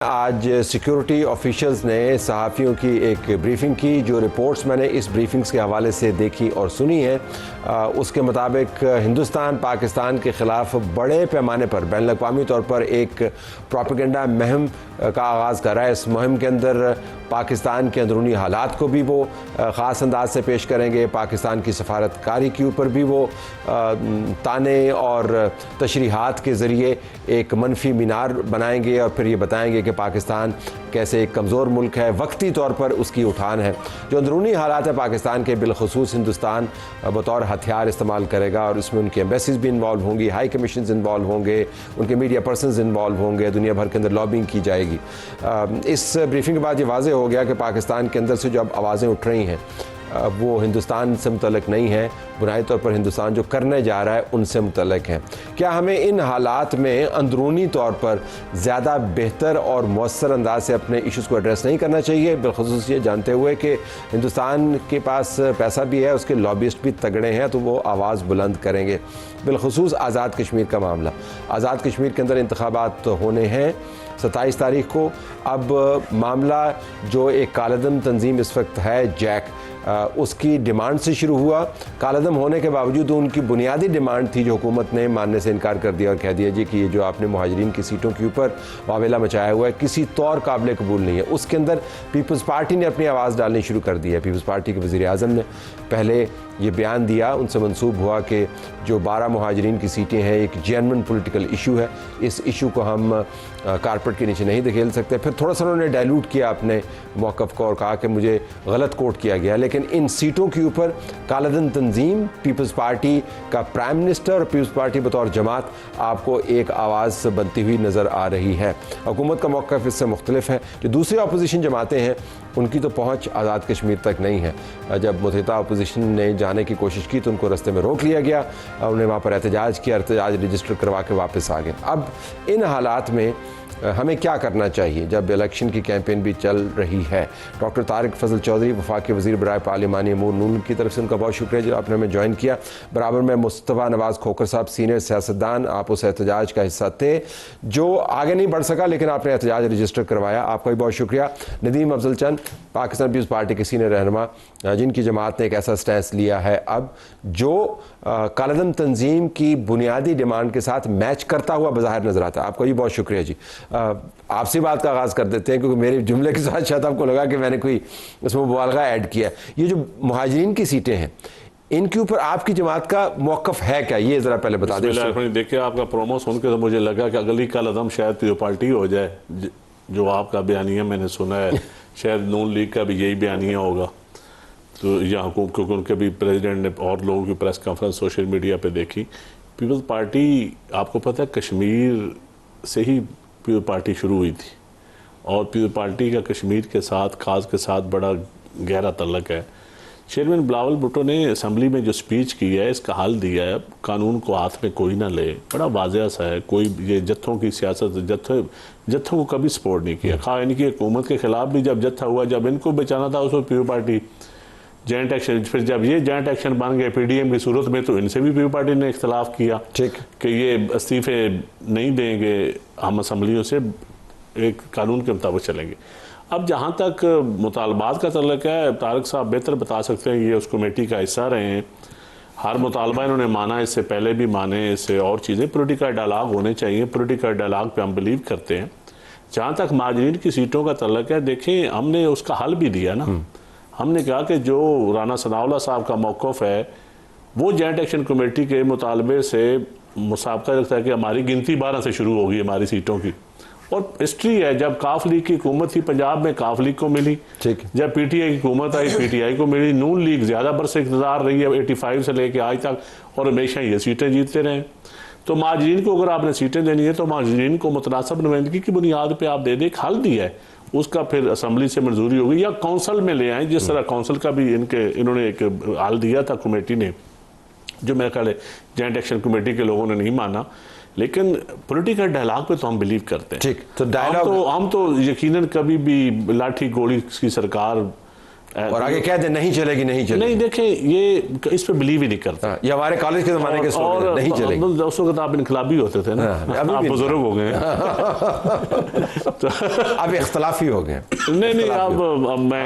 आज security officials ने सहाफ़ियों की एक ब्रीफिंग की। जो रिपोर्ट्स मैंने इस ब्रीफिंग्स के हवाले से देखी और सुनी है, उसके मुताबिक हिंदुस्तान पाकिस्तान के ख़िलाफ़ बड़े पैमाने पर बैनुल-अक़वामी तौर पर एक प्रोपेगेंडा मुहिम का आगाज़ कर रहा है। इस मुहिम के अंदर पाकिस्तान के अंदरूनी हालात को भी वो ख़ास अंदाज से पेश करेंगे। पाकिस्तान की सफारतकारी के ऊपर भी वो ताने और तशरीहात के ज़रिए एक मनफी मीनार बनाएंगे और फिर ये बताएंगे कि पाकिस्तान कैसे एक कमज़ोर मुल्क है, वक्ती तौर पर उसकी उठान है। जो अंदरूनी हालात है पाकिस्तान के, बिलखुसूस हिंदुस्तान बतौर हथियार इस्तेमाल करेगा और इसमें उनकी एम्बेसीज भी इन्वॉल्व होंगी, हाई कमीशंस इन्वॉल्व होंगे, उनके मीडिया पर्सनस इन्वॉल्व होंगे, दुनिया भर के अंदर लॉबिंग की जाएगी। इस ब्रीफिंग के बाद ये वाज़ेह हो गया कि पाकिस्तान के अंदर से जो अब आवाज़ें उठ रही हैं वो हिंदुस्तान से मुतल्लिक़ नहीं है, बुनियादी तौर पर हिंदुस्तान जो करने जा रहा है उनसे मुतल्लिक़ है। क्या हमें इन हालात में अंदरूनी तौर पर ज़्यादा बेहतर और मौसर अंदाज से अपने इशूज़ को एड्रेस नहीं करना चाहिए, बिलखुसूस ये जानते हुए कि हिंदुस्तान के पास पैसा भी है, उसके लॉबिस्ट भी तगड़े हैं, तो वो आवाज़ बुलंद करेंगे। बिलखुसूस आज़ाद कश्मीर का मामला, आज़ाद कश्मीर के अंदर इंतखाबात होने हैं 27 तारीख को। अब मामला जो एक कालदम तंजीम इस वक्त है जैक, उसकी डिमांड से शुरू हुआ। कालदम होने के बावजूद उनकी बुनियादी डिमांड थी जो हुकूमत ने मानने से इनकार कर दिया और कह दिया जी कि ये जो आपने मुहाजिरीन की सीटों के ऊपर वावेला मचाया हुआ है किसी तौर काबिल कबूल नहीं है। उसके अंदर पीपल्स पार्टी ने अपनी आवाज़ डालनी शुरू कर दी है। पीपल्स पार्टी के वज़ीर आज़म ने पहले ये बयान दिया, उनसे मंसूब हुआ कि जो 12 मुहाजिरीन की सीटें हैं एक जेन्युइन पॉलिटिकल इशू है, इस इशू को हम कारपेट के नीचे नहीं धकेल सकते। फिर थोड़ा सा उन्होंने डाइल्यूट किया अपने मौक़िफ़ को और कहा कि मुझे गलत कोट किया गया, लेकिन इन सीटों के ऊपर कालदम तंजीम, पीपल्स पार्टी का प्राइम मिनिस्टर और पीपल्स पार्टी बतौर जमात आपको एक आवाज़ बनती हुई नज़र आ रही है। हुकूमत का मौक़िफ़ इससे मुख्तलिफ है। जो दूसरी अपोजिशन जमातें हैं उनकी तो पहुँच आज़ाद कश्मीर तक नहीं है। जब मुत्तहिदा अपोजिशन ने जाने की कोशिश की तो उनको रास्ते में रोक लिया गया, उन्हें वहाँ पर एहतजाज किया, एहतजाज रजिस्टर करवा के वापस आ गए। अब इन हालात में हमें क्या करना चाहिए जब इलेक्शन की कैंपेन भी चल रही है? डॉक्टर तारिक फजल चौधरी वफाकी वज़ीर बराए पार्लिमानी अमूर नून की तरफ से उनका बहुत शुक्रिया जो आपने हमें ज्वाइन किया। बराबर में मुस्तफ़ा नवाज़ खोखर साहब सीनियर सियासतदान, आप उस एहतजाज का हिस्सा थे जो आगे नहीं बढ़ सका लेकिन आपने एहतजाज रजिस्टर करवाया, आपका भी बहुत शुक्रिया। नदीम अफजल चंद पाकिस्तान पीपल्स पार्टी के सीनियर रहनुमा, जिनकी जमात ने एक ऐसा स्टैंस लिया है अब जो कालदम तंजीम की बुनियादी डिमांड के साथ मैच करता हुआ बज़ाहिर नज़र आता है। आपका भी बहुत शुक्रिया जी। आपसे बात का आगाज़ कर देते हैं क्योंकि मेरे जुमले के साथ शायद आपको लगा कि मैंने कोई उसमें मुबालगा ऐड किया। ये जो मुहाजिरीन की सीटें हैं इनके ऊपर आपकी जमात का मौक़िफ़ है क्या, ये ज़रा पहले बता दें। देखिए, आपका प्रोमो सुन के तो मुझे लगा कि अगली कालदम शायद पीओ पार्टी हो जाए। जो आपका बयानिया मैंने सुना है शायद नून लीग का भी यही बयानिया होगा। तो यहाँ क्योंकि उनके भी प्रेसिडेंट ने और लोगों की प्रेस कॉन्फ्रेंस सोशल मीडिया पे देखी। पीपल्स पार्टी, आपको पता है कश्मीर से ही पीपल्स पार्टी शुरू हुई थी और पीपल्स पार्टी का कश्मीर के साथ खास के साथ बड़ा गहरा तल्लक है। चेयरमैन बिलावल भुट्टो ने असम्बली में जो स्पीच की है इसका हल दिया है, कानून को हाथ में कोई ना ले, बड़ा वाज़ेह सा है। कोई ये जत्थों की सियासत, जत्थों को कभी सपोर्ट नहीं किया। खा इनकी हुकूमत के खिलाफ भी जब जत्था हुआ, जब इनको बचाना था उसमें पीपल्स पार्टी जॉइंट एक्शन, फिर जब ये जॉइंट एक्शन बन गए पीडीएम की सूरत में तो इनसे भी पीपल्स पार्टी ने इख्तलाफ किया कि ये इस्तीफे नहीं देंगे, हम असम्बलियों से एक कानून के मुताबिक चलेंगे। अब जहाँ तक मुतालबात का तल्लक है, तारिक साहब बेहतर बता सकते हैं, ये उस कमेटी का हिस्सा रहे हैं। हर मुतालबा इन्होंने माना, इससे पहले भी माने, इससे और चीज़ें पोलिटिकल डायलॉग होने चाहिए। पोलिटिकल डायलॉग पे हम बिलीव करते हैं। जहाँ तक मुहाजिरीन की सीटों का तल्लक है, देखें हमने उसका हल भी दिया ना। हमने कहा कि जो राना सनाउल्लाह साहब का मौक़िफ़ है वो जॉइंट एक्शन कमेटी के मुतालबे से मुसाबका रखता है कि हमारी गिनती 12 से शुरू होगी हमारी सीटों की। और हिस्ट्री है, जब काफ लीग की हुकूमत थी पंजाब में काफ लीग को मिली, जब पीटीआई की हुकूमत आई पीटीआई को मिली। नून लीग ज़्यादा बरस इंतजार रही है 85 से लेकर आज तक और हमेशा ये सीटें जीतते रहे। तो मुहाजिरीन को अगर आपने सीटें देनी है तो मुहाजिरीन को मुतनासिब नुमाइंदगी की बुनियाद पर आप दे दें। एक हल दिया है, उसका फिर असम्बली से मंजूरी होगी या काउंसिल में ले आए, जिस तरह काउंसिल का भी इन्होंने एक हल दिया था कमेटी ने, जो मेरा ख्याल है जॉइंट एक्शन कमेटी के लोगों ने नहीं माना। लेकिन पॉलिटिकल डायलॉग पे तो हम बिलीव करते हैं। ठीक, तो डायलॉग हम तो यकीनन कभी भी लाठी गोली की सरकार और आगे कह दें नहीं चलेगी, नहीं चलेगी। नहीं, देखें ये इस पे बिलीव ही नहीं करता। ये हमारे कॉलेज के ज़माने के और नहीं चलेगी। दोस्तों का तो आप इनकलाबी होते थे ना, आप बुजुर्ग हो गए हैं। अब इख्तलाफी हो गए। नहीं, अब मैं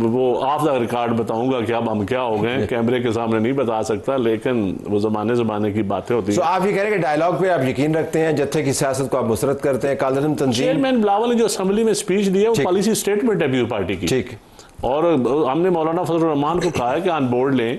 वो ऑफ द रिकॉर्ड बताऊंगा कि अब हम क्या हो गए, कैमरे के सामने नहीं बता सकता, लेकिन वो ज़माने की बातें होती हैं। तो आप ये कह रहे हैं कि डायलॉग पे आप यकीन रखते हैं, जत्थे की सियासत को आप मुसरत करते हैं, कालदम तंजीम। चेयरमैन बिलावल ने जो असेंबली में स्पीच दी है वो पॉलिसी स्टेटमेंट है पीपल्स पार्टी की। ठीक। और हमने मौलाना फजल रहमान को कहा है कि ऑन बोर्ड लें,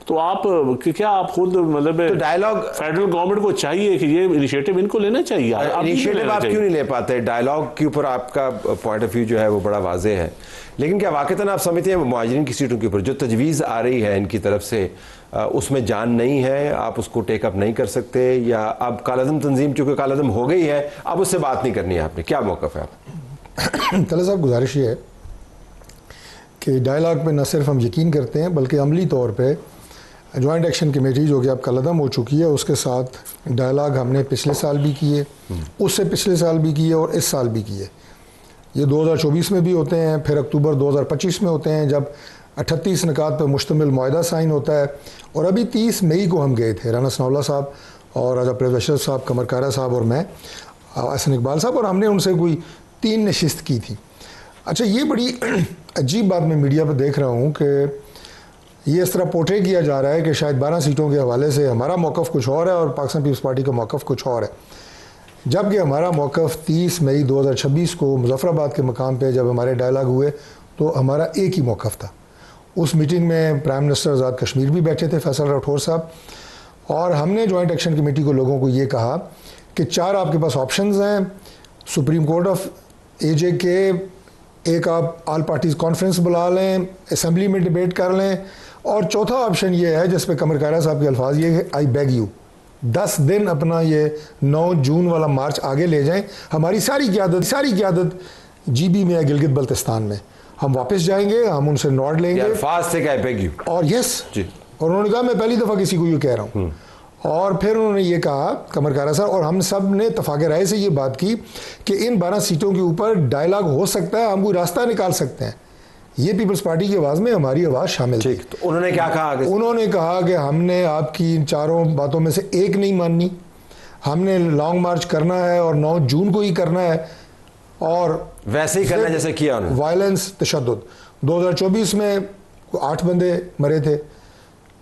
तो आप क्या आप खुद मतलब तो डायलॉग फेडरल गवर्नमेंट को चाहिए कि ये इनिशिएटिव इनको लेना चाहिए। इनिशिएटिव आप क्यों नहीं ले पाते? डायलॉग के ऊपर आपका पॉइंट ऑफ व्यू जो है वो बड़ा वाजे है, लेकिन क्या वाकईतन आप समझते हैं मुहाजिरीन की सीटों के ऊपर जो तजवीज़ आ रही है इनकी तरफ से उसमें जान नहीं है, आप उसको टेकअप नहीं कर सकते, या अब कालादम तंजीम चूँकि कालादम हो गई है अब उससे बात नहीं करनी है आपने, क्या मौक़िफ़ है आप? तला साहब, गुजारिश ये है कि डायलॉग पे न सिर्फ हम यकीन करते हैं बल्कि अमली तौर पे जॉइंट एक्शन कमेटी जो कि अब कलदम हो चुकी है उसके साथ डायलॉग हमने पिछले साल भी किए, उससे पिछले साल भी किए और इस साल भी किए। ये 2024 में भी होते हैं, फिर अक्टूबर 2025 में होते हैं जब 38 निकात पर मुश्तमिल मुआहदा साइन होता है। और अभी 30 मई को हम गए थे, राना सनाउल्लाह साहब और राजा परवेज़ अशरफ साहब, कमर कारा साहब और मैं, अहसन इकबाल साहब, और हमने उनसे कोई 3 नशिस्त की थी। अच्छा, ये बड़ी अजीब बात मैं मीडिया पर देख रहा हूँ कि ये इस तरह पोर्ट्रे किया जा रहा है कि शायद 12 सीटों के हवाले से हमारा मौक़िफ़ कुछ और है और पाकिस्तान पीपल्स पार्टी का मौक़िफ़ कुछ और है, जबकि हमारा मौक़िफ़ 30 मई 2026 को मुज़फ़्फ़राबाद के मकाम पे जब हमारे डायलॉग हुए तो हमारा एक ही मौक़िफ़ था। उस मीटिंग में प्राइम मिनिस्टर आज़ाद कश्मीर भी बैठे थे, फैसल राठौर साहब, और हमने जॉइंट एक्शन कमेटी को लोगों को ये कहा कि 4 आपके पास ऑप्शंस हैं, सुप्रीम कोर्ट ऑफ AJ एक आप ऑल पार्टीज़ कॉन्फ्रेंस बुला लें, असम्बली में डिबेट कर लें, और चौथा ऑप्शन ये है जिस पे कमर कारा साहब के अल्फाज ये है, आई बेग यू 10 दिन अपना ये 9 जून वाला मार्च आगे ले जाएं, हमारी सारी क़यादत GB में है, गिलगित बल्तिस्तान में, हम वापस जाएंगे, हम उनसे नॉड लेंगे। अल्फाज थे आई बेग यू, और यस जी, और उन्होंने कहा मैं पहली दफ़ा किसी को ये कह रहा हूँ। और फिर उन्होंने ये कहा कमर कारा साहब, और हम सब ने इत्तफ़ाक़ राय से ये बात की कि इन 12 सीटों के ऊपर डायलॉग हो सकता है, हम कोई रास्ता निकाल सकते हैं। ये पीपल्स पार्टी की आवाज़ में हमारी आवाज़ शामिल थी। तो उन्होंने क्या कहा आगे? उन्होंने कहा कि हमने आपकी इन 4 बातों में से एक नहीं माननी, हमने लॉन्ग मार्च करना है और 9 जून को ही करना है, और वैसे ही करना जैसे किया उन्होंने। वायलेंस, तशद्दुद। 2024 में 8 बंदे मरे थे,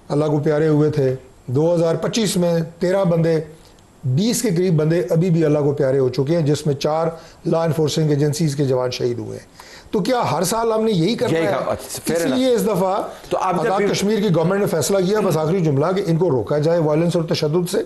अल्लाह को प्यारे हुए थे। 2025 में 13 बंदे, 20 के करीब बंदे अभी भी अल्लाह को प्यारे हो चुके हैं, जिसमें 4 लॉ इन्फोर्सिंग एजेंसीज के जवान शहीद हुए हैं। तो क्या हर साल हमने यही करना है? इसलिए इस दफ़ा तो आज़ाद कश्मीर की गवर्नमेंट ने फैसला किया, बस आखिरी जुमला, कि इनको रोका जाए वायलेंस और तशद्दुद से।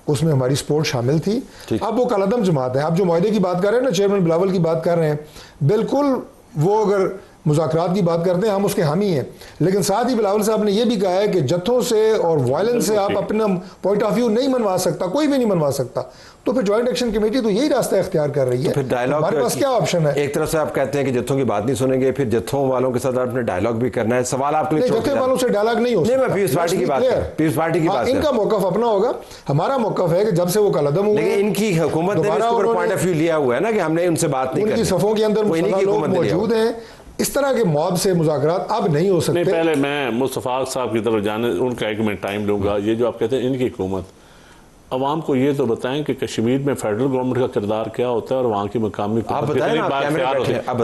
उसमें हमारी सपोर्ट शामिल थी। अब वो कलदम जमात है, आप जो मुआहदे की बात कर रहे हैं ना, चेयरमैन बिलावल की बात कर रहे हैं, बिल्कुल वो अगर मुज़ाकरात की बात करते हैं हम उसके हामी हैं, लेकिन साथ ही बिलावल साहब ने यह भी कहा है कि जत्थों से और वायलेंस से आप अपना पॉइंट ऑफ व्यू नहीं मनवा सकता, कोई भी नहीं मनवा सकता। तो फिर जॉइंट एक्शन कमेटी तो यही रास्ता इख्तियार कर रही है। तो फिर डायलॉग हमारे पास क्या ऑप्शन है? एक तरफ से आप कहते हैं कि जत्थों की बात नहीं सुनेंगे, फिर जत्थों वालों के साथ आपने डायलॉग भी करना है। सवाल आपके लिए जत्थे वालों से डायलॉग नहीं हो सकता। मैं पीपल्स पार्टी की बात कर, पीपल्स पार्टी की बात, इनका मौक़िफ़ अपना होगा, हमारा मौक़िफ़ है कि जब से वो कलदम हुए, लेकिन इनकी हुकूमत ने इसके ऊपर पॉइंट ऑफ व्यू लिया हुआ है ना कि हमने उनसे बात नहीं करनी, उनकी सफ़ों के अंदर लोग मौजूद हैं। इस तरह के मॉब से मुज़ाकरात अब नहीं हो सकते। पहले मैं मुस्तफ़ा साहब की तरफ जाने, उनका एक मिनट टाइम लूँगा। ये जो आप कहते हैं इनकी हुकूमत, अवाम को ये तो बताएं कि कश्मीर में फेडरल गवर्नमेंट का किरदार क्या होता है और वहाँ की मकामी आप बताएं ना,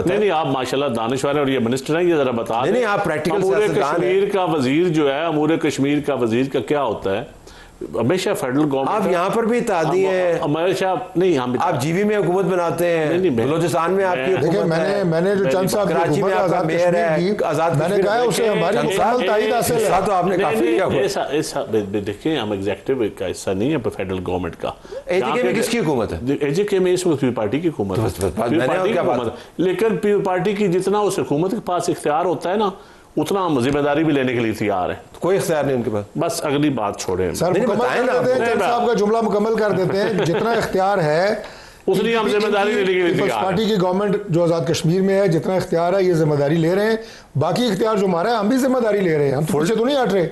नहीं आप माशाल्लाह दानिशवार हैं और ये मिनिस्टर हैं, ये जरा बता दें। आप प्रैक्टिकल अमूर कश्मीर का वजीर जो है, अमूर कश्मीर का वजीर का क्या होता है? हमेशा फेडरल गवर्नमेंट, आप यहाँ पर भी तादी है, हमेशा नहीं, हम आप जीबी में हुकूमत बनाते हैं, बलोचिस्तान में आपकी हुकूमत है। मैंने जो चंद साहब कराची में आपका मेयर है, आजाद मैंने कहा उसे हमारी मुकम्मल ताईद हासिल है। तो आपने काफी ऐसा देखिए, हम एग्जीक्यूटिव का हिस्सा नहीं है फेडरल गवर्नमेंट का। एजीके में किसकी हुकूमत है? एजीके में इस वक्त पार्टी की हुकूमत है, लेकिन पार्टी की जितना उस हुकूमत के पास इख्तियार होता है ना, उतना हम जिम्मेदारी भी लेने के लिए तैयार है। कोई इख्तियार नहीं उनके पास। बस अगली बात छोड़े सर, मुकम्मल कर देते हैं, चंद साहब का जुमला मुकम्मल कर देते हैं। जितना इख्तियार है उतनी हम जिम्मेदारी लेने के लिए तैयार हैं। पार्टी की गवर्नमेंट जो आज़ाद कश्मीर में है, जितना इख्तियार है ये जिम्मेदारी ले रहे हैं। बाकी इख्तियार जो हमारा है, हम भी जिम्मेदारी ले रहे हैं, हम पीछे तो नहीं हट रहे।